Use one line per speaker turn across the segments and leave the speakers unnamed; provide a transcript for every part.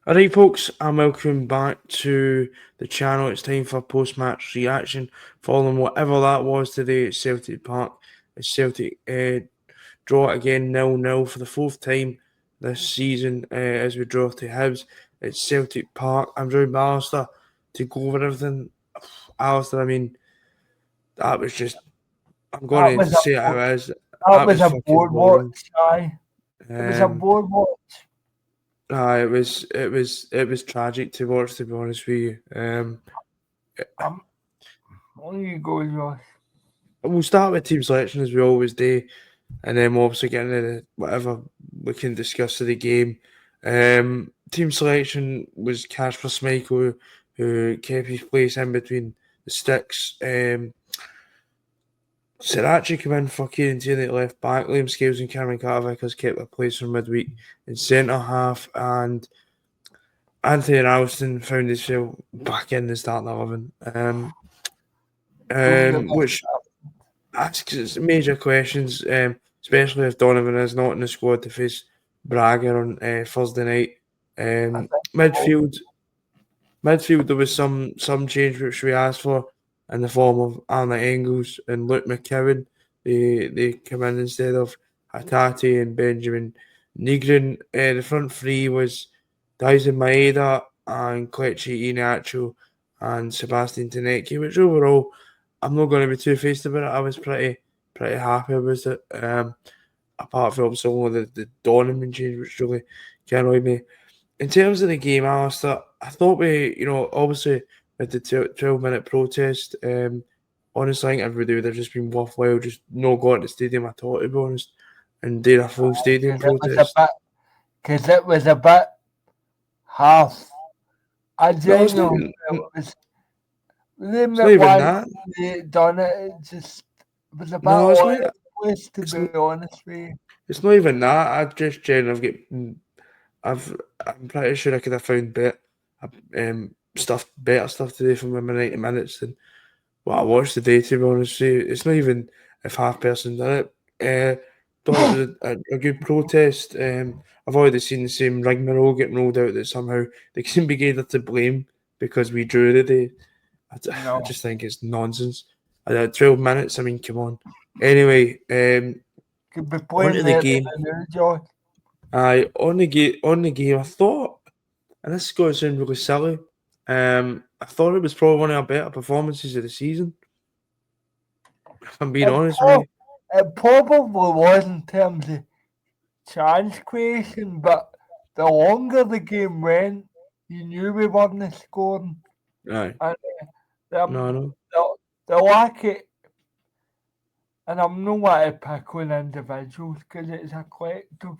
Alright folks, and welcome back to the channel. It's time for post-match reaction following whatever that was today at Celtic Park. As Celtic draw it again 0-0 for the fourth time this season as we draw to Hibs at Celtic Park. I'm joined by Alistair to go over everything. Alistair, I mean, that was just, I'm
That
going to
was
say it
a
how it is.
that
That
was
was
a
fucking
board watch,
boring.
aye. It was a
Um,
board watch.
it was tragic to watch, to be honest with you.
Um, on you go, Josh.
We'll start with team selection as we always do, and then we'll obviously get into whatever we can discuss of the game. Team selection was Kasper Schmeichel, who kept his place in between the sticks. Sriracha came in for Kieran Tierney at left back. Liam Scales and Cameron Carter has kept their place from midweek in centre half, and Anthony Ralston found himself back in the starting 11.
Don't get me
Which asks major questions, especially if Donovan is not in the squad to face Braga on Thursday night.
I think
Midfield, there was some change which we asked for in the form of Arna Engels and Luke McKeown. They come in instead of Hatate and Benjamin Nigrin. The front three was Dyson Maeda and Kelechi Iheanacho and Sebastian Tanecki, which overall I'm not going to be too faced about it. I was pretty happy with it. Apart from some of the Donovan change, which really annoyed me. In terms of the game, Alistair, I thought obviously with the 12-minute protest, honestly, I think everybody would have just been worthwhile just not going to the stadium at all, to be honest, and doing a full stadium protest.
because it was a bit half. I
No, it's not
genuinely
even,
felt it was the
it's not
minute
even
why
that.
they done it. It was a bit
No,
all over the place, to
it's,
be honest with you.
it's not even that. I just generally get I'm pretty sure I could have found better stuff to do for my 90 minutes than what I watched today. To be honest with you, it's not even if half person done it. Thought it was a good protest. I've already seen the same rigmarole getting rolled out that somehow they can be Gator to blame because we drew today. I
No,
just think it's nonsense. 12 minutes. I mean, come on. Anyway,
could be
onto
playing
the
there
game.
in the new Josh.
On the game, I thought, and this is going to sound really silly. I thought it was probably one of our better performances of the season. If I'm being
It,
honest with
pro-
you.
it probably was in terms of chance creation, but the longer the game went, you knew we weren't scoring.
Aye.
And
No,
um,
no.
the lack of, and I'm not want to pick on individuals because it's a collective,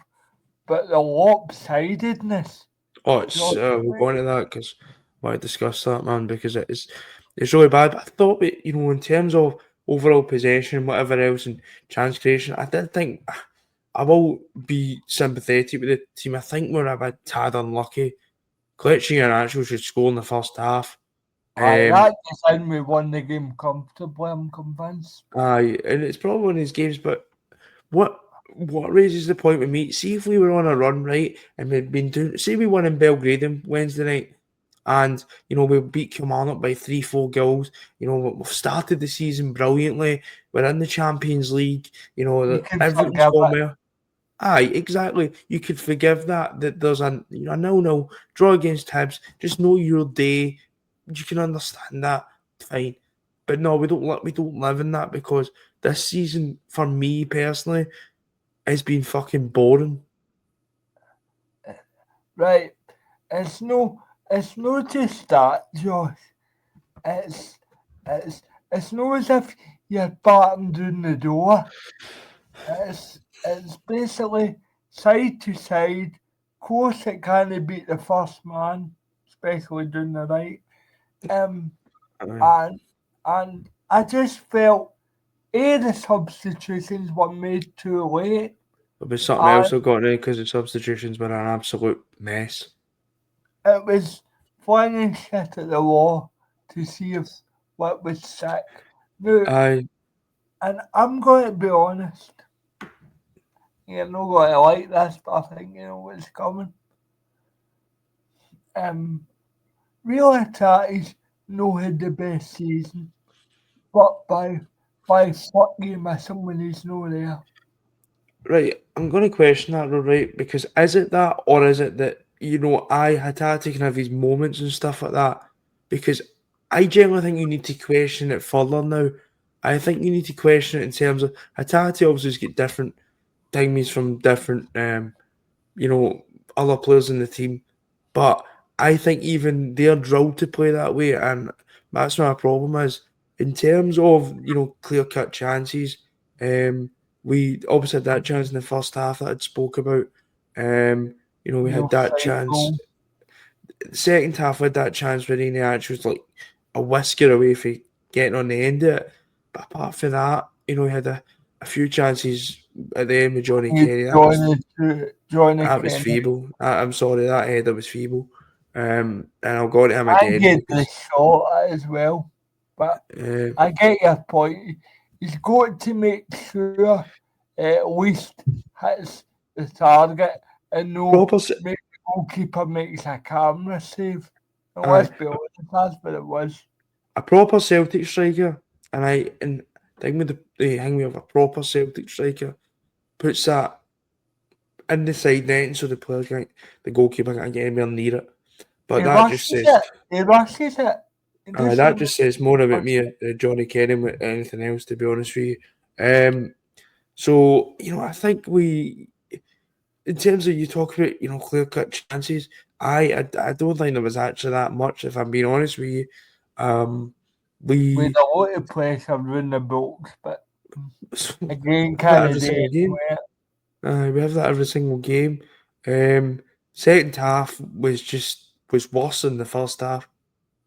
but the lopsidedness.
Oh, it's
Just,
we're going to that because I want to discuss that, man, because it's really bad. But I thought, in terms of overall possession, whatever else, and chance creation, I did think I will be sympathetic with the team. I think we're a bit tad unlucky. Kelechi and Iheanacho should score in the first half.
aye,
Um,
that design we won the game comfortably, I'm convinced.
Aye, and it's probably one of these games, but what what raises the point with me? See if we were on a run, right, and we'd been doing. Say we won in Belgrade on Wednesday night, and we beat Kilmarnock by 3-4 goals. We've started the season brilliantly. We're in the Champions League.
You can
Everything's
forgive
gone
it.
well. Aye, exactly. You could forgive that there's a no draw against Hibs. Just know your day. You can understand that, fine. But no, we don't live in that because this season, for me personally, has been fucking boring.
Right. It's no just that, Josh. It's it's it's not as if you're batting down the door. It's basically side to side. Of course, it can't beat the first man, especially down the right. Um,
Aye.
and and I just felt the substitutions were made too late,
But there's something else
and
I've got in because the substitutions were an absolute mess.
it was flinging shit at the wall to see if what was sick. Now,
Aye,
and I'm going to be honest. You're not going to like this, but I think you know what's coming. really Tati's no had the best season, but by fuck you miss him when he's no there.
Right, I'm going to question that though, right? Because is it that, or is it that Hatate can have his moments and stuff like that? Because I generally think you need to question it further now. I think you need to question it in terms of Hatate obviously has got different times from different, other players in the team, but I think even they're drilled to play that way, and that's my problem. Is in terms of clear cut chances. We obviously had that chance in the first half that I'd spoke about. We
The
had that
offside
chance.
goal.
The second half, we had that chance where Iheanacho was like a whisker away from getting on the end of it. But apart from that, we had a few chances at the end with Johnny
He's
Kenny.
Johnny
That was
Kenny.
feeble. I'm sorry, that header was feeble. And I'll go to him
I
again
get the
because
shot as well, but
uh,
I get your point. He's got to make sure at least hits the target and no
proper.
make the goalkeeper makes a camera save. And
Aye,
let's be honest, that's what it was.
a proper Celtic striker, and thing with the thing with a proper Celtic striker puts that in the side net so the goalkeeper can't get anywhere near it. But
He
that just
rushes
says,
it. He rushes it. He
that
doesn't
just says more about
rush
me
it.
Johnny Kenny than anything else, to be honest with you. So I think in terms of you talk about clear cut chances, I don't think there was actually that much. If I'm being honest with you,
With
we
a lot of pressure around the box, but again,
have that
can't
every
do
single game.
anywhere.
We have that every single game. Second half was worse than the first half.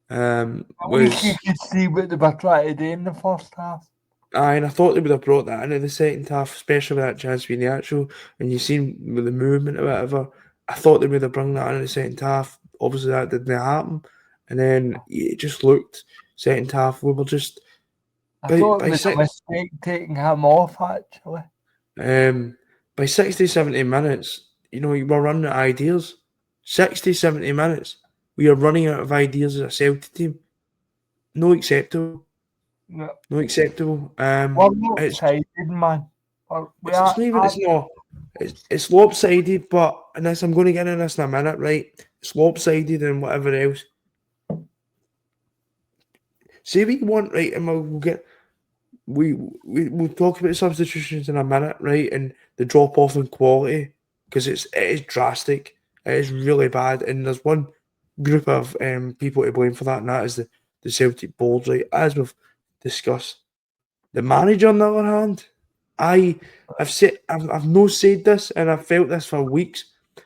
At least you
Was
could see what they were trying to do in the first half.
and I thought they would have brought that into the second half, especially with that chance being the actual. And you seen with the movement or whatever, I thought they would have brought that into the second half. Obviously, that didn't happen. And then it just looked second half. We were just
I
by
thought it
by
was a
six
mistake taking him off, actually.
um by 60, 70 minutes. You were running out of ideas. 60, 70 minutes. We are running out of ideas as a Celtic team. No acceptable.
No,
No acceptable.
we're not
It's
excited, man. We
it's
are
not even. It's not. It's lopsided, but and this I'm going to get into this in a minute, right? It's lopsided and whatever else. See what you want, right? And we'll get we'll talk about substitutions in a minute, right? And the drop off in quality because it is drastic. It is really bad, and there's one group of people to blame for that, and that is the Celtic board, right? As we've discussed. The manager, on the other hand, I've no said this and I've felt this for weeks.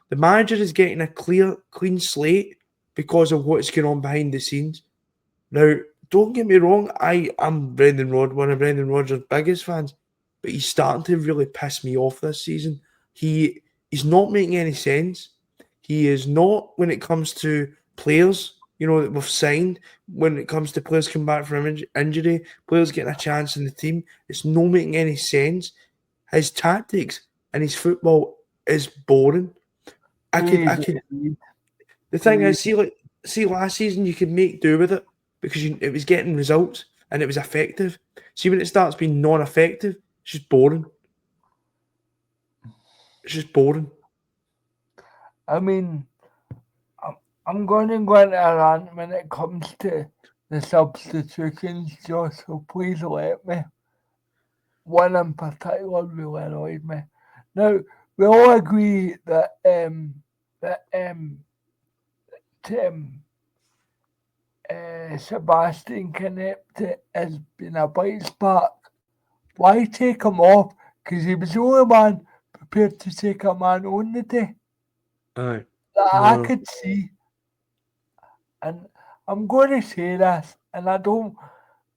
The manager is getting a clean slate because of what's going on behind the scenes. Now, don't get me wrong, I'm one of Brendan Rodgers' biggest fans, but he's starting to really piss me off this season. He's not making any sense. He is not when it comes to players, that we've signed, when it comes to players coming back from injury, players getting a chance in the team. It's not making any sense. His tactics and his football is boring. I
please,
could The thing
please.
is, see last season you could make do with it because it was getting results and it was effective. See when it starts being non-effective, it's just boring. It's just boring.
I mean, I'm going to go into a rant when it comes to the substitutions, Josh, so please let me. One in particular really annoyed me. Now, we all agree that Tim Sebastian Connect has been a bright spark. Why take him off? Because he was the only man prepared to take a man on the day
Aye.
that I
No.
could see. And I'm going to say this, and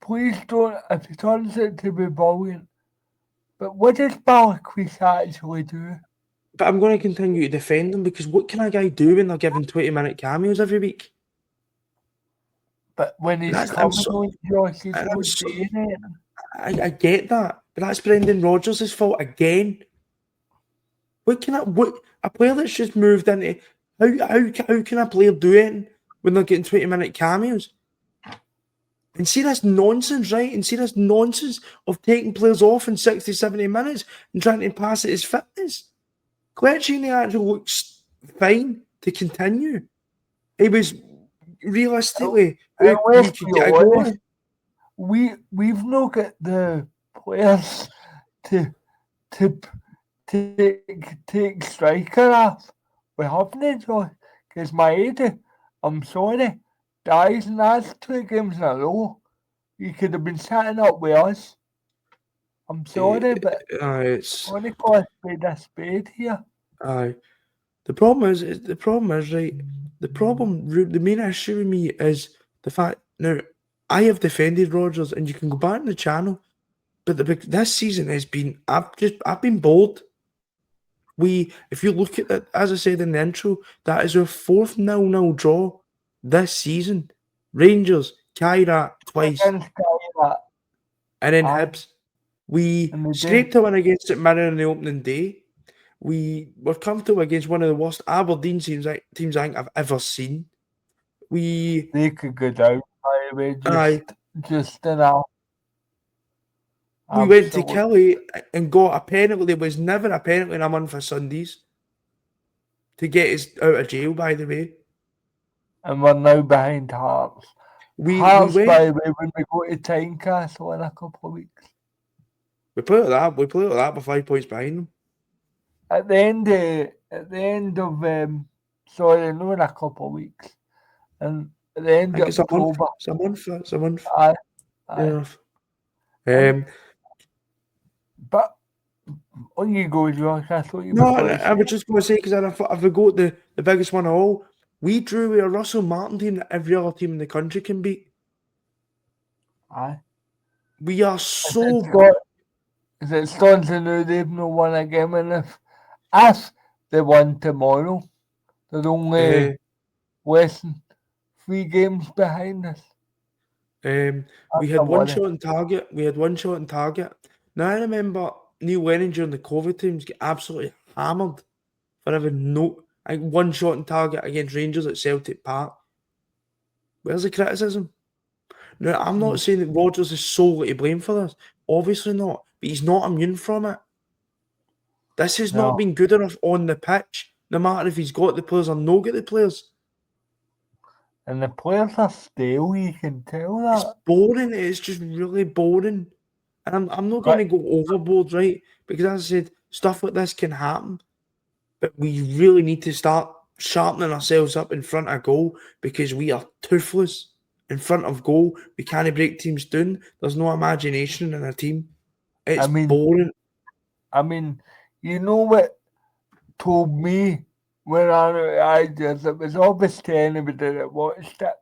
please don't, if it turns out to be brilliant, but what does Balakwish actually do?
But I'm going to continue to defend them because what can a guy do when they're given 20-minute cameos every week?
But when
And
he's
I'm
coming
so,
on, Josh, he's
and I'm
not
so
doing it.
I get that, but that's Brendan Rodgers' fault again. What a player that's just moved into How can a player do it when they're getting 20-minute cameos? And see this nonsense, right? And see this nonsense of taking players off in 60, 70 minutes and trying to pass it as fitness. Kletchini actually looks fine to continue. He was realistically
And
we
let's
could
be
get a goal.
honest, we've not got the players to take striker off. We haven't, Josh. Because Maeda, I'm sorry, dies in last 2 games in a row. You could have been setting up with us. I'm sorry, but
It's
only call a spade here.
aye. The problem is right. The main issue with me is the fact now I have defended Rodgers, and you can go back in the channel, but this season has been I've been bold. If you look at it, as I said in the intro, that is our 4th 0-0 draw this season. Rangers, Kyrat twice,
Against Kyrat.
and then
Aye.
Hibs. We
And we
scraped
did.
a win against St Mirren on the opening day. We were comfortable against one of the worst Aberdeen teams I think I've ever seen.
They could go down, by the way,
Aye,
just enough.
we went to
Absolutely.
Kelly and got a penalty. There was never a penalty in a month for Sundays to get us out of jail, by the way.
And we're now behind Hearts.
We
Hearts,
went.
by the way, when we go to Tynecastle in a couple of weeks.
We played at that. We played at that. We're 5 points behind them.
At the end of sorry, no, in a couple of weeks. And at the end of
It's a month.
October.
It's a month.
Aye.
Enough.
But on you go, Josh. I thought you
No,
were going to
I was just going to say, because I forgot the biggest one of all. We drew with a Russell Martin team that every other team in the country can beat.
Aye.
We are so.
Is it Staunton who they've not won a game? And if they won tomorrow, they're only less than 3 games behind us.
We had one shot on target. Now, I remember Neil Lennon during the COVID times get absolutely hammered for having one shot on target against Rangers at Celtic Park. Where's the criticism? Now, I'm not saying that Rodgers is solely to blame for this. Obviously not. But he's not immune from it. This has not been good enough on the pitch, no matter if he's got the players or not got the players.
And the players are stale, you can tell that.
It's boring. It's just really boring. And I'm not going to go overboard, right? Because as I said, stuff like this can happen. But we really need to start sharpening ourselves up in front of goal, because we are toothless in front of goal. We can't break teams down. There's no imagination in our team. It's boring.
I mean, you know what told me when I ideas, it was obvious to anybody that watched it.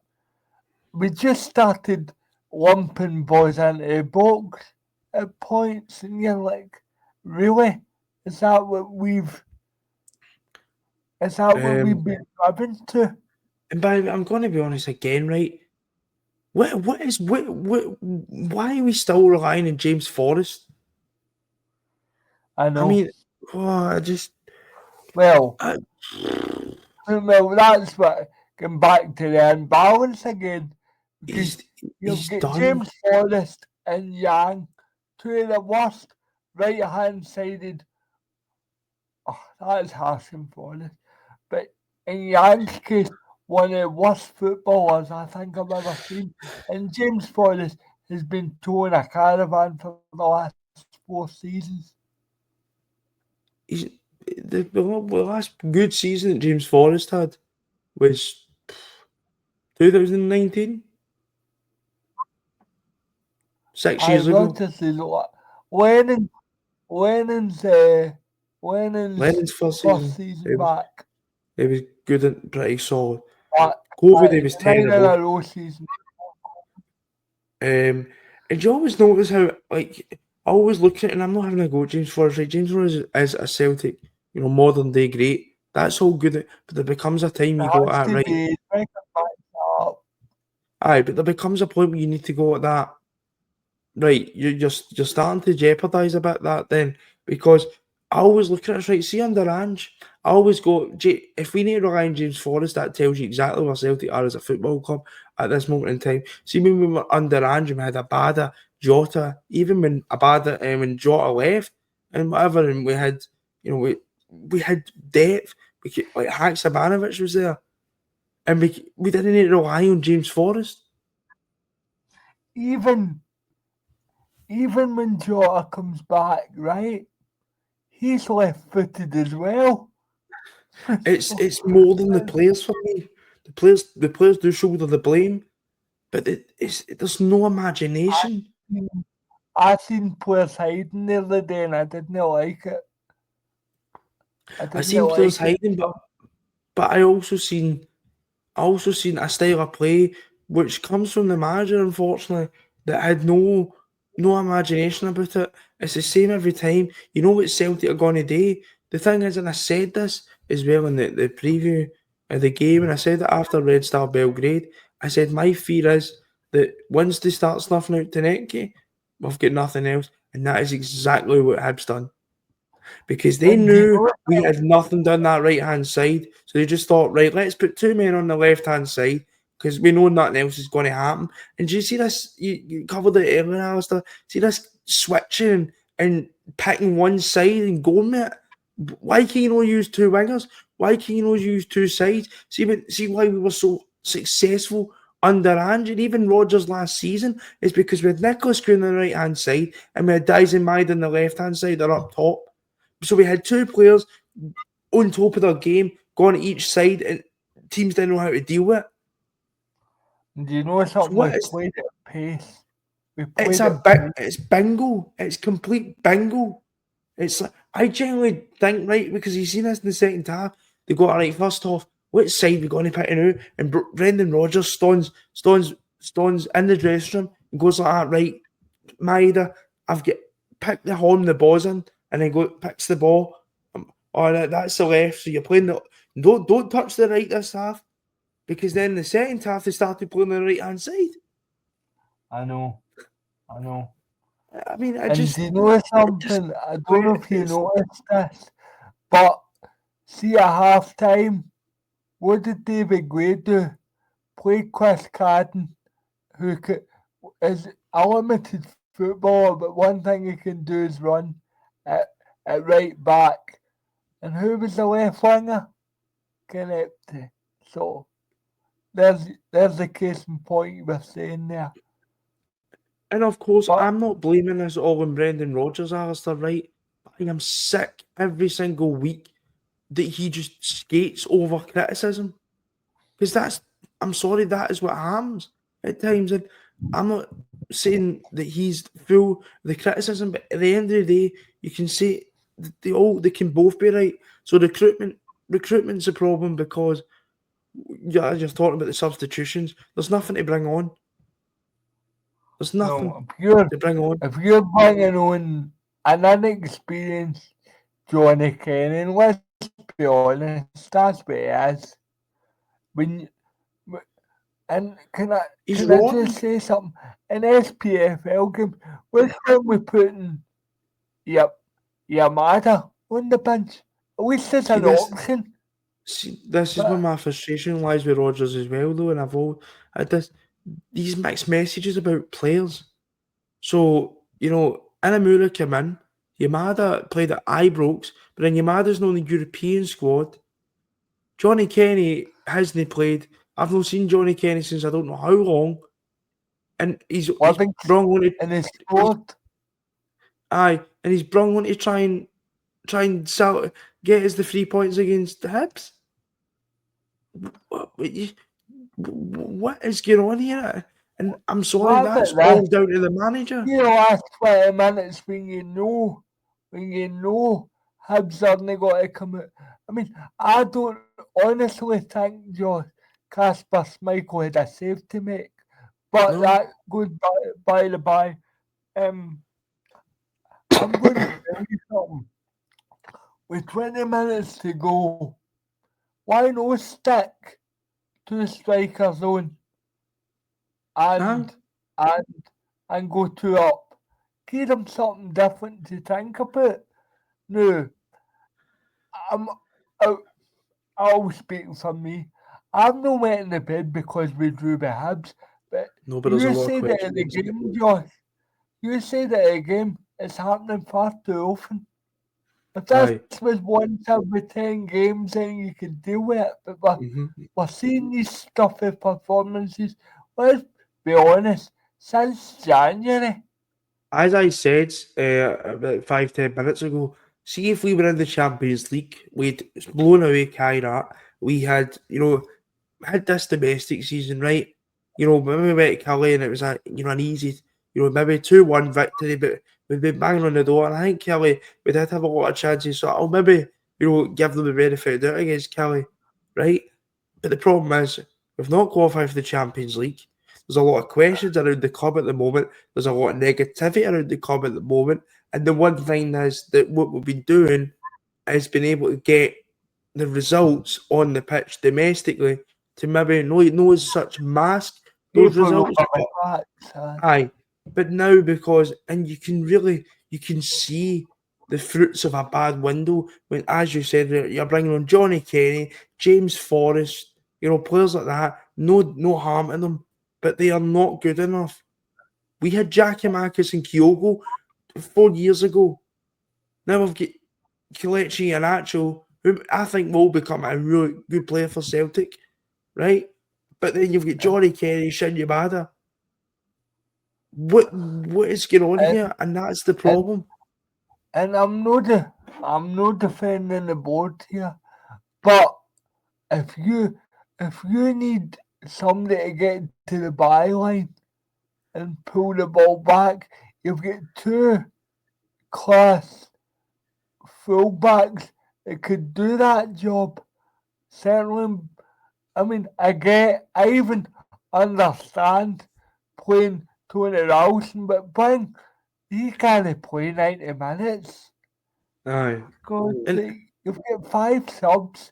We just started lumping boys into the box at points, and you're like, really? Is that what we've been driven to?
And I'm going to be honest again, right? Why are we still relying on James Forrest?
I know.
I mean, I just.
Well, that's what getting back to the imbalance again. Because you've got
done.
James Forrest and Yang, two of the worst right-hand sided. Oh, that is harsh and Forrest. But in Yang's case, one of the worst footballers I think I've ever seen. And James Forrest has been towing a caravan for the last 4 seasons.
The last good season that James Forrest had was 2019. 6 years ago.
Lennon's first season back.
It was good and pretty solid. COVID, it was terrible. And you always notice how, like, I always look at it, and I'm not having a go at James Forrest. Right? James Forrest is a Celtic, modern day great. That's all good, but there becomes a time you go at right. Aye, but there becomes a point where you need to go at that. Right, you're starting to jeopardise a bit that then, because I always look at it, right, see under Ange, I always go, if we need to rely on James Forrest, that tells you exactly where Celtic are as a football club at this moment in time. See, when we were under Ange, we had Abada, Jota, even when when Jota left and whatever, and we had, we had depth. Like Haksabanovic was there, and we didn't need to rely on James Forrest.
Even when Jota comes back, right? He's left-footed as well.
It's more than the players for me. The players do shoulder the blame, but there's no imagination.
I seen players hiding the other day, and I didn't like it.
I seen players hiding, but I also seen a style of play which comes from the manager, unfortunately, that had no imagination about it. It's the same every time. You know what Celtic are going to do. The thing is, and I said this as well in the preview of the game, and I said it after Red Star Belgrade. I said my fear is that once they start snuffing out Tanecki, we've got nothing else, and that is exactly what Hibs done. Because they
And do you
knew
know
we had nothing down that right hand side. So they just thought, right, let's put two men on the left hand side because we know nothing else is going to happen. And do you see this? You covered it earlier, Alistair. See this switching and picking one side and going with it? Why can't you not use two wingers? Why can't you not use two sides? See why we were so successful under Ange and even Rodgers last season is because we had Nicholas Green on the right hand side and we had Dyson Maid on the left hand side or up top. So we had two players on top of their game, going to each side, and teams didn't know how to deal with it.
Do you know
So
something? We
what is
played at pace. We
it's
played
a
at
big
pace.
it's bingo. It's complete bingo. It's like I genuinely think right because you seen this in the second half. They got right first off. Which side we going to pick now? And Brendan Rodgers stones in the dressing room and goes like that. Right, Maida, I've got picked the horn the ball's in, and then picks the ball. Oh, that's the left. So you're playing the don't touch the right this half because then the second half they started playing the right hand side.
I know.
I mean,
And do you know something? I don't know if you noticed this, but see at half time, what did David Gray do? Play Chris Cadden, who is a limited footballer, but one thing he can do is run at, at right back. And who was the left winger? Connected. So there's the case in point you were saying there.
And of course,
But
I'm not blaming this all on Brendan Rodgers, Alistair, right? But I am sick every single week that he just skates over criticism. Because I'm sorry, that is what happens at times. And I'm not saying that he's full of the criticism, but at the end of the day, you can say they can both be right. So recruitment's a problem because you're talking about the substitutions. There's nothing to bring on. There's nothing
no,
to bring on.
if you're bringing on an inexperienced Johnny Kenny, and let's be honest, that's what it is. When and
He's
can I
rotten.
just say something? In SPFL game, which one we putting? Yep, Yamada on the bench. At least there's
See
an
this.
option.
See, this is where
But
my frustration lies with Rodgers as well, though. And I've all had these mixed messages about players. So Inamura came in. Yamada played at Ibrox, but then Yamada's not in the European squad. Johnny Kenny hasn't played. I've not seen Johnny Kenny since I don't know how long, and he's brung on to
and he scored.
and he's brung on to try and get us the 3 points against the Hibs. What is going on here? And I'm sorry,
What
that's
about
all
this?
down to the manager.
You last 20 minutes when you know Hibs aren't got to come out. I mean, I don't honestly think Josh Casper Schmeichel had a save to make. But
No,
that goes by the by. I'm going to tell you something. With 20 minutes to go, why no stick to the striker zone and and and go two up? Give them something different to think about. No, I'm, I, I'll speak for me. I'm not went in the bed because we drew the Hibs, but
No, but there's a
you
lot of
say that in the
questions.
game, Josh. You say that in the game, it's happening far too often. If this
Aye.
was once every 10 games, then you could deal with it. But
Hmm.
we're seeing these stuffy performances. Let's be honest, since January.
As I said about 5-10 minutes ago, see if we were in the Champions League, we'd blown away Kairat. We had, had this domestic season, right? When we went to Kelly and it was an easy, maybe 2-1 victory, but we'd been banging on the door. And I think Kelly, we did have a lot of chances, so I'll maybe, give them the benefit of the doubt against Kelly, right? But the problem is, we've not qualified for the Champions League. There's a lot of questions around the club at the moment. There's a lot of negativity around the club at the moment. And the one thing is that what we've been doing is been able to get the results on the pitch domestically to maybe no as such mask those
People
results,
over
but
the facts.
aye. But now because and you can see the fruits of a bad window when, as you said, you're bringing on Johnny Kenny, James Forrest, players like that. No harm in them, but they are not good enough. We had Giacomakis and Kyogo 4 years ago. Now we've got Kelechi and Acho, who I think will become a really good player for Celtic, right? But then you've got Johnny Kenny, Shin Yamada. What is going on
And,
here? And that's the
and,
problem.
and I'm not defending the board here, but if you need somebody to get to the byline and pull the ball back, you've got two class fullbacks that could do that job. Certainly, I mean, I even understand playing Tony Ralston, but he can't play 90 minutes.
Aye.
Because
And
you've got five subs,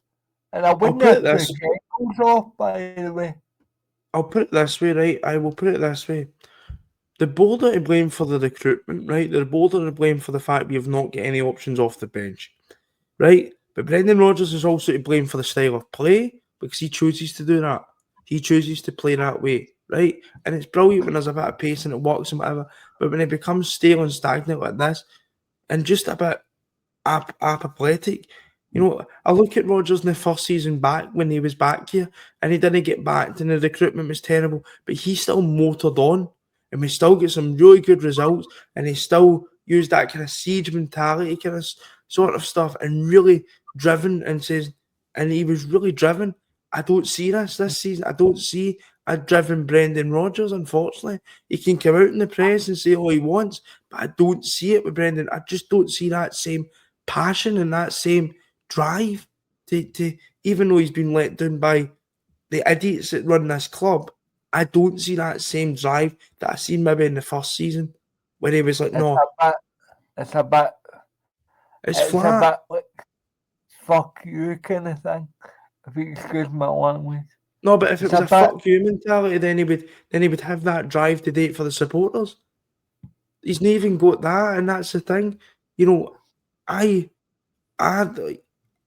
and I
I'll
wouldn't
put it
have two
this
Kegels off, by the way.
I'll put it this way, right? I will put it this way. The board are to blame for the recruitment, right? The board are to blame for the fact we have not got any options off the bench, right? But Brendan Rodgers is also to blame for the style of play because he chooses to do that. He chooses to play that way, right? And it's brilliant when there's a bit of pace and it works and whatever. But when it becomes stale and stagnant like this, and just a bit apoplectic. I look at Rodgers in the first season back when he was back here, and he didn't get backed, and the recruitment was terrible, but he still motored on, and we still get some really good results, and he still used that kind of siege mentality, kind of sort of stuff, and really driven, and he was really driven. I don't see this season. I don't see a driven Brendan Rodgers. Unfortunately, he can come out in the press and say all he wants, but I don't see it with Brendan. I just don't see that same passion and that same drive to even though he's been let down by the idiots that run this club, I don't see that same drive that I seen maybe in the first season where he was like,
It's
no,
a bit, it's a bit,
it's
it's a
flat.
bit like fuck you kind of thing, if you excuse my language.
No, but if it
It's
was
a
a
bit,
fuck you mentality, then he would have that drive to date for the supporters. He's not even got that, and that's the thing. I I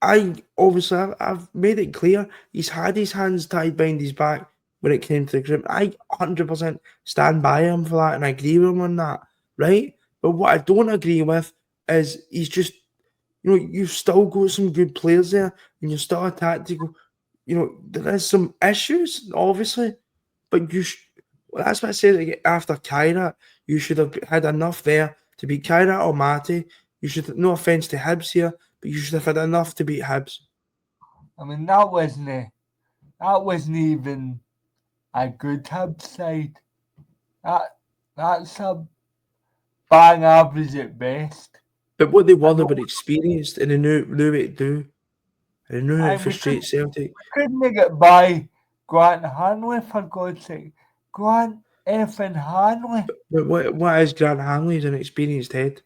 I obviously I've made it clear he's had his hands tied behind his back when it came to the group. I 100% stand by him for that, and I agree with him on that, right? But what I don't agree with is he's just you've still got some good players there, and you're still a tactical. There is some issues, obviously, but that's what I said after Kyra. You should have had enough there to beat Kyra or Mate. You should, no offence to Hibs here, but you should have had enough to beat Hibs.
I mean, that wasn't even a good Hibs side. That, that's a bang average at best.
But what they
I
were, they
know,
were experienced and they knew what to do. And they knew how to
we
frustrate Celtic.
couldn't get by Grant Hanley, for God's sake. Grant effing Hanley.
But what is Grant Hanley? He's an experienced head.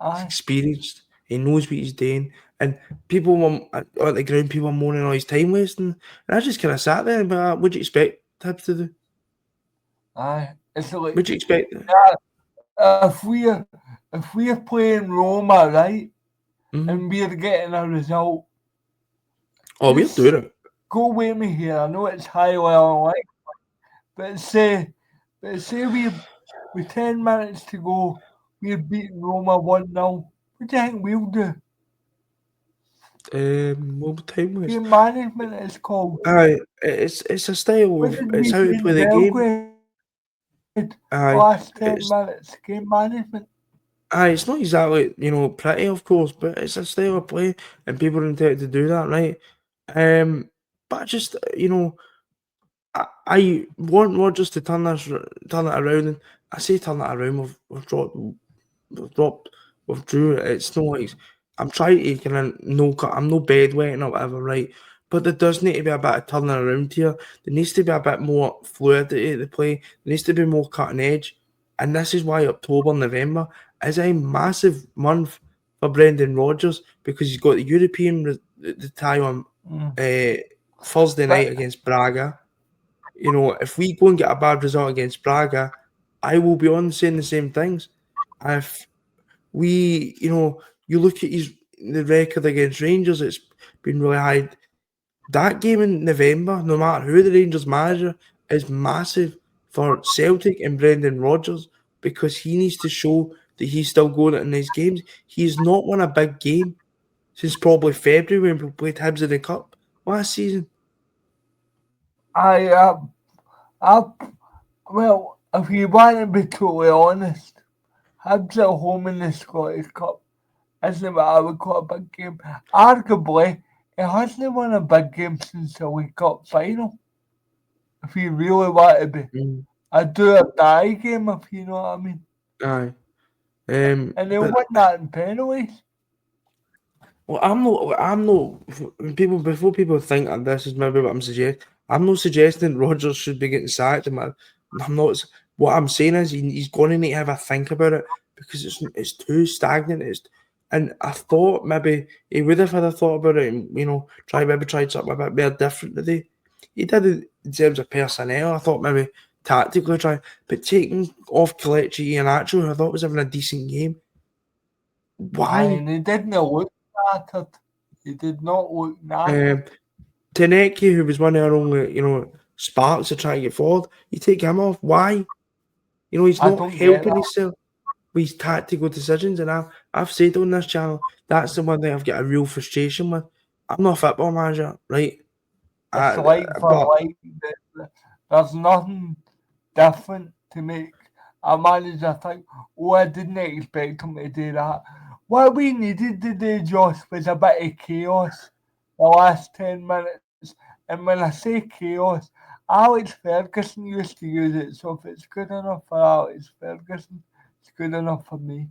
He's
Aye,
experienced. He knows what he's doing. And people were on the ground, people were moaning all his time wasting. And I just kind of sat there and what do you expect Hibs to do?
aye. It's like,
What do you expect?
yeah, if we're playing Roma, right, and we're getting a result.
Oh, we're
Just
doing it.
go with me here. I know it's highly unlikely, but say with 10 minutes to go, we're beating Roma 1-0. What do you think we'll do?
What time was?
Game management is called.
Aye, it's a style
What
of
did
it's
we
how
do
to play
in
the game.
Belgrade?
Aye,
Last 10
it's
minutes, game management.
it's not exactly pretty, of course, but it's a style of play, and people are entitled to do that, right? But just I want Rodgers to turn it around, and I say turn it around. We've withdrew. It's not like I'm trying to kind of no cut. I'm no bedwetting or whatever, right? But there does need to be a bit of turning around here. There needs to be a bit more fluidity to the play. There needs to be more cutting edge, and this is why October, November is a massive month for Brendan Rodgers because he's got the the tie on
Mm.
Thursday night
But
against Braga. If we go and get a bad result against Braga, I will be on saying the same things. If you look at the record against Rangers, it's been really high. That game in November, no matter who the Rangers manager, is massive for Celtic and Brendan Rodgers because he needs to show that he's still going in these games. He's not won a big game since probably February when we played Hibs in the Cup last season.
I, I, well, if you want to be totally honest, Hibs at home in the Scottish Cup isn't what I would call a big game. Arguably, it hasn't won a big game since the League Cup final. If you really want to be,
Mm,
I do a die game if you know what I mean.
aye.
And they
But
won that in penalties.
well, I'm not. When people before people think that this is maybe what I'm suggesting. I'm not suggesting Rogers should be getting sacked. I'm not. What I'm saying is he's going to need to have a think about it because it's too stagnant. And I thought maybe he would have had a thought about it and tried something a bit more different today. He did it in terms of personnel. I thought maybe tactically try, but taking off Kelechi and Nacho, I thought was having a decent game. Why?
And he didn't look knackered. He did not look knackered.
Um, Taneki, who was one of our only, sparks to try to get forward, you take him off. Why? He's
I
not
don't get
helping
that.
himself with his tactical decisions. And I've said on this channel, that's the one thing I've got a real frustration with. I'm not a football manager, right?
It's
Uh,
like for
but
like. There's nothing different to make a manager think, oh, I didn't expect him to do that. What we needed to do, Josh, was a bit of chaos the last 10 minutes. And when I say chaos, Alex Ferguson used to use it, so if it's good enough for Alex Ferguson, it's good enough for me.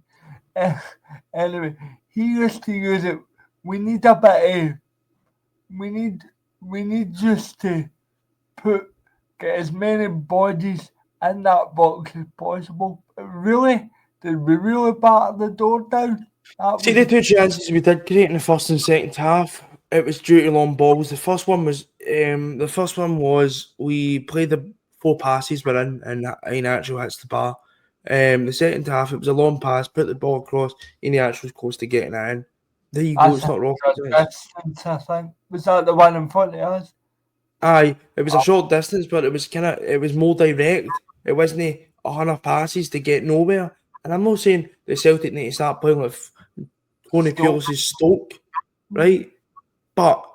Anyway, he used to use it. We need a bit of, we need, we need just to put get as many bodies in that box as possible. But really, did we really batter the door down? That
see
was
the two chances we did create in the first and second half. It was due to long balls. The first one was we played the four passes were in and in actual hits the bar. The second half it was a long pass, put the ball across, and the actual was close to getting it in. There you go.
that's
It's
a
not rocket
good
science.
distance, I think. Was that the one in front of us?
Aye, it was a short distance, but it was more direct. It wasn't 100 passes to get nowhere. And I'm not saying the Celtic need to start playing like Tony
Stoke.
Pulis's Stoke, right? But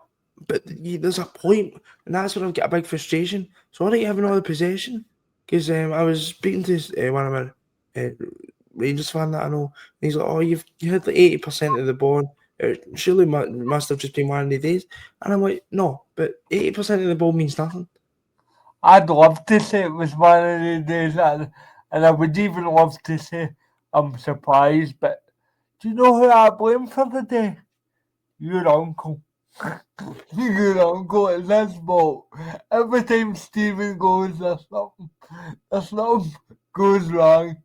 there's a point, and that's where I've got a big frustration. So I like having all the possession because I was speaking to one of my uh, Rangers fan that I know. And he's like, "Oh, you had like 80% of the ball. It surely must have just been one of the days." And I'm like, "No, but 80% of the ball means nothing."
I'd love to say it was one of the days, and I would even love to say I'm surprised, but do you know who I blame for the day? Your uncle. Your uncle is his fault. Every time Stephen goes, there's something goes wrong.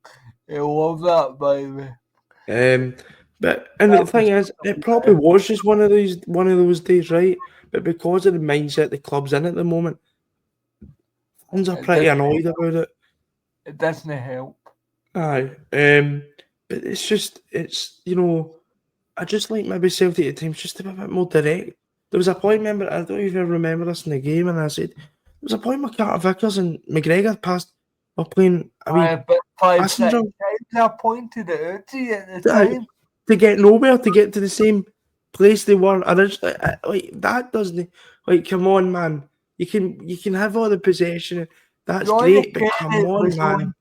I love that, by the way.
Um, and the
That
thing
was
is, it probably was just one of those days, right? But because of the mindset the club's in at the moment, fans are
it
pretty
doesn't,
annoyed about it.
it doesn't help.
Aye. But it's just it's I just like maybe Celtic at times just to be a bit more direct. There was a point, remember, I don't even remember this in the game, and I said, there was a point where Carter Vickers and McGregor were playing a wee
But 5,
passing
6
drum
times I pointed it out to you at the
to,
time.
to get nowhere, to get to the same place they were originally. Like, that doesn't, like, come on, man. You can have all the possession, that's
Johnny
great, but come
Kennedy
on, man.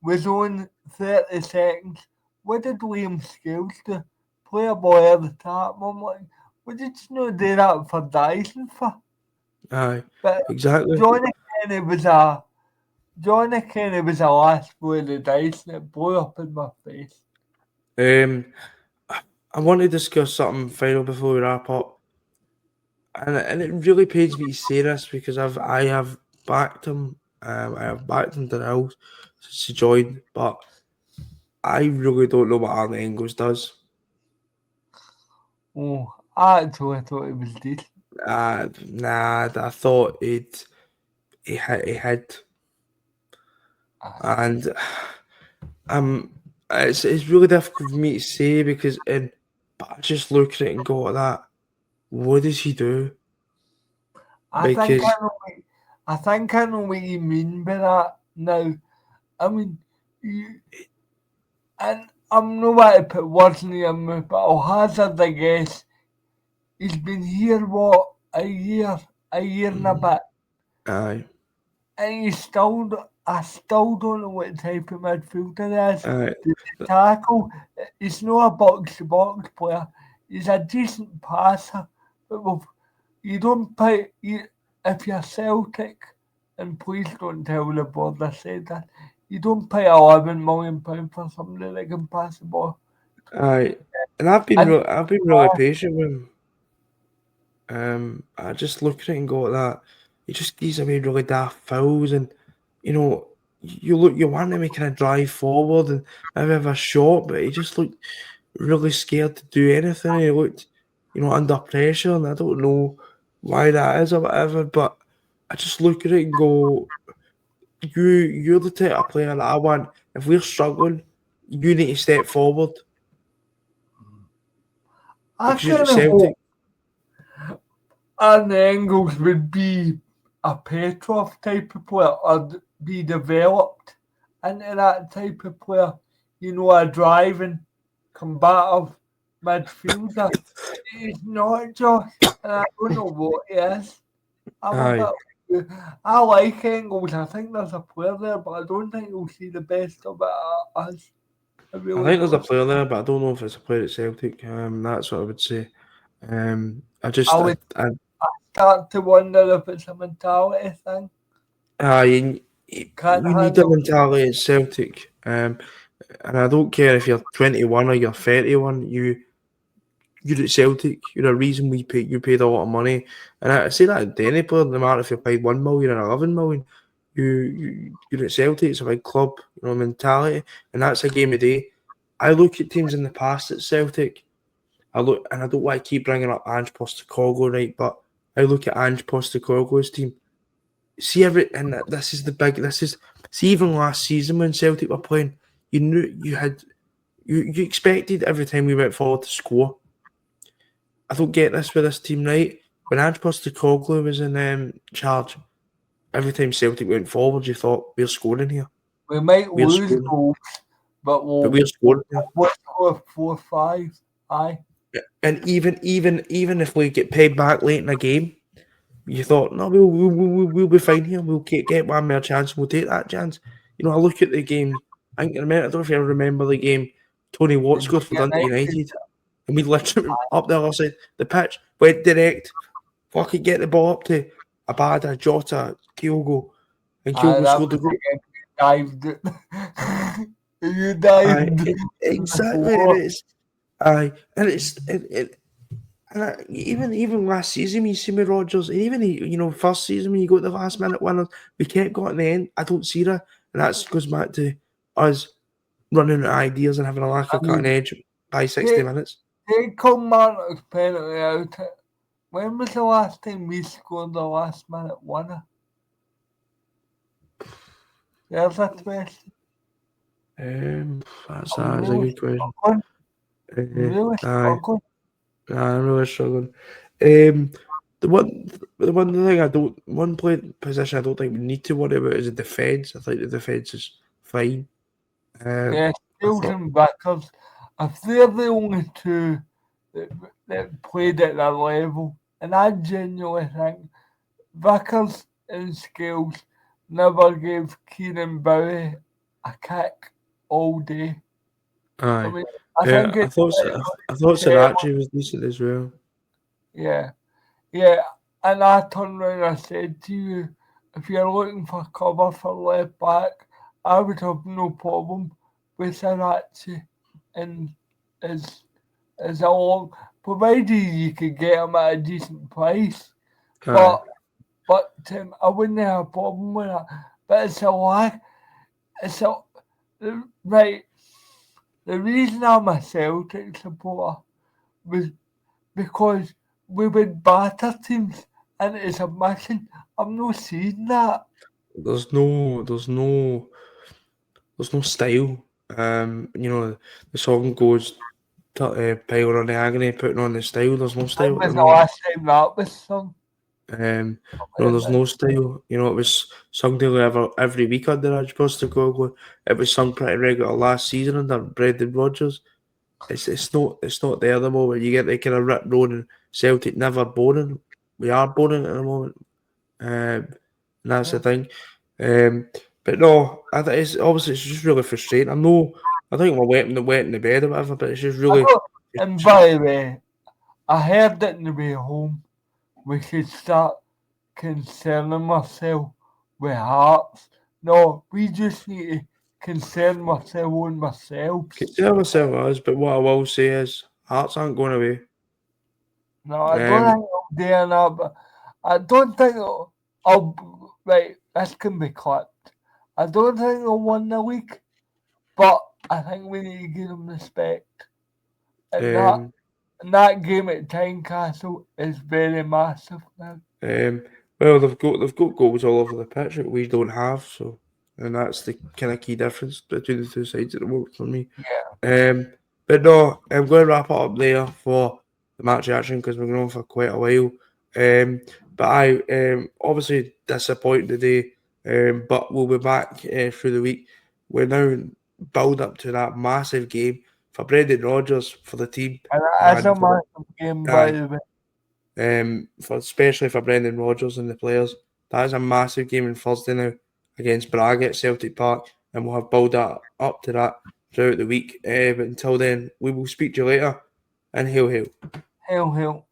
was on 30 seconds. What did Liam Scales do? Play a ball at the top. I'm like, what did you not do that for Dyson for?
Aye,
But
exactly.
Johnny Kennedy was a last blow of the dice and it blew up in my face.
Um, I want to discuss something final before we wrap up. And it really pains me to say this because I have backed him. I have backed him to the house since he joined, but I really don't know what Arne Engels does.
Oh, I actually thought it was decent.
Nah, I thought he had, and um, it's really difficult for me to say because but I just look at it and go like that. What does he do?
I think
Because
I know what you mean by that now. I mean, you, and I'm not about to put words in your mouth, but I'll hazard a guess. He's been here, what, a year and a bit,
aye,
and I still don't know what type of midfielder is.
aye,
The tackle, he's not a box-to-box player. He's a decent passer, but you don't pay, if you're Celtic, and please don't tell the board I said that, you don't pay £11 million for somebody that can pass the ball.
aye. And
And
I've been really patient with him. I just look at it and go like that. He just gives away really daft fouls, and you know, you want him to kind of drive forward and maybe have a shot, but he just looked really scared to do anything. He looked, under pressure, and I don't know why that is or whatever. But I just look at it and go, you're the type of player that I want. If we're struggling, you need to step forward
I
because you're at
kind of hope
Celtic.
Arne Engels would be a Petrov type of player or be developed into that type of player. A driving, combative midfielder. He's not Josh, and I don't know what he is. I'm a
Aye.
bit. I like Engels. I think there's a player there, but I don't think he'll see the best of it at us. I
I
really
think there's a
don't.
player there, but I don't know if it's a player at Celtic. That's what I would say. I
I
just,
would start to wonder if it's a mentality thing.
you,
Can't
you need a
handle.
mentality at Celtic. And I don't care if you're 21 or you're 31. You're at Celtic. You're a reason you paid a lot of money. And I say that to any player, no matter if you're paid 1 million or 11 million. You're at Celtic. It's a big club. Mentality, and that's a game of day. I look at teams in the past at Celtic. I look, and I don't want to keep bringing up Ange Postecoglou, right? But I look at Ange Postecoglou's team. See and this is the big. See, even last season when Celtic were playing, you knew you expected every time we went forward to score. I don't get this with this team, right? When Ange Postecoglou was in charge, every time Celtic went forward, you thought we're scoring here,
We might
we're
lose
scoring,
goals, but
but we're scoring here.
we'll score 4-5. Aye.
And even if we get paid back late in a game, you thought, no, we'll be fine here. We'll get one more chance. We'll take that chance. I look at the game. I don't know if you remember the game. Tony Watt
Did we
scored for
get
Dundee
United?
United, and we literally up the other side the pitch went direct. Fucking get the ball up to Abada, Jota, Kyogo, and
Aye,
Kyogo
that
scored the
was
goal.
the game you
Aye,
dived
exactly. It
before.
is. Aye, and even last season, when you see with Rodgers, and even first season when you got the last minute winners, we kept going at the end. I don't see that, and that goes back to us running out of ideas and having a lack
I
of cutting
mean,
edge by 60
take,
minutes.
take Kilmarnock's penalty out. When was the last time we scored the last minute winner? There's a question.
Um, that's
I'm
a
really
good question.
struggling. Really
Aye,
struggling.
I'm really struggling. Um, the one thing position I don't think we need to worry about is the defence. I think the defence is fine.
Yeah,
I
Steels
thought,
and Vickers, if they're the only two that, that played at that level, and I genuinely think Vickers and Scales never gave Kieran Bowie a kick all day. I
aye,
mean, I think
I
it's
thought
pretty
I thought
much tell,
Sriracha was decent as well.
yeah. Yeah, and I turned around and I said to you, if you're looking for cover for left back, I would have no problem with Sarachi and as as a long, provided you could get him at a decent price.
Aye,
But I wouldn't have a problem with that. But it's a lack. It's a right. The reason I'm a Celtic supporter was because we would batter teams into submission. I'm not seeing that.
there's no style. The song goes Pile on the Agony, putting on the style. There's no
When
style at the
was the
moment.
last time that was sung?
There's no style. It was sung to every week under Raj Postecoglou. It was sung pretty regular last season under Brendan Rodgers. It's not there at the moment. You get the kind of rip roaring Celtic never boring. We are boring at the moment. And that's the
Yeah.
thing. But no, I think it's just really frustrating. I think we're wet in the bed or whatever, but it's just
I
really
know, and by the way, I heard it on the way home. We should start concerning myself with Hearts. No, we just need to concern myself on ourselves.
concern myself as. But what I will say is, Hearts aren't going away.
No, I don't
Um,
think I'll do that, but I don't think right, this can be clipped. I don't think they'll win the league, but I think we need to give them respect. And that
um,
and that game at Tynecastle is very massive now.
um, well, they've got goals all over the pitch that we don't have. So, and that's the kind of key difference between the two sides at the moment for me.
Yeah.
Um, but no, I'm going to wrap it up there for the match action because we're going on for quite a while. But I obviously disappointed today, but we'll be back through the week. We're now build up to that massive game for Brendan Rodgers for the team
And it is a
and for
massive game, by
aye,
the way.
for especially for Brendan Rodgers and the players. That is a massive game on Thursday now against Braga at Celtic Park, and we'll have build up to that throughout the week. But until then, we will speak to you later, and hail hail.
Hail, hail.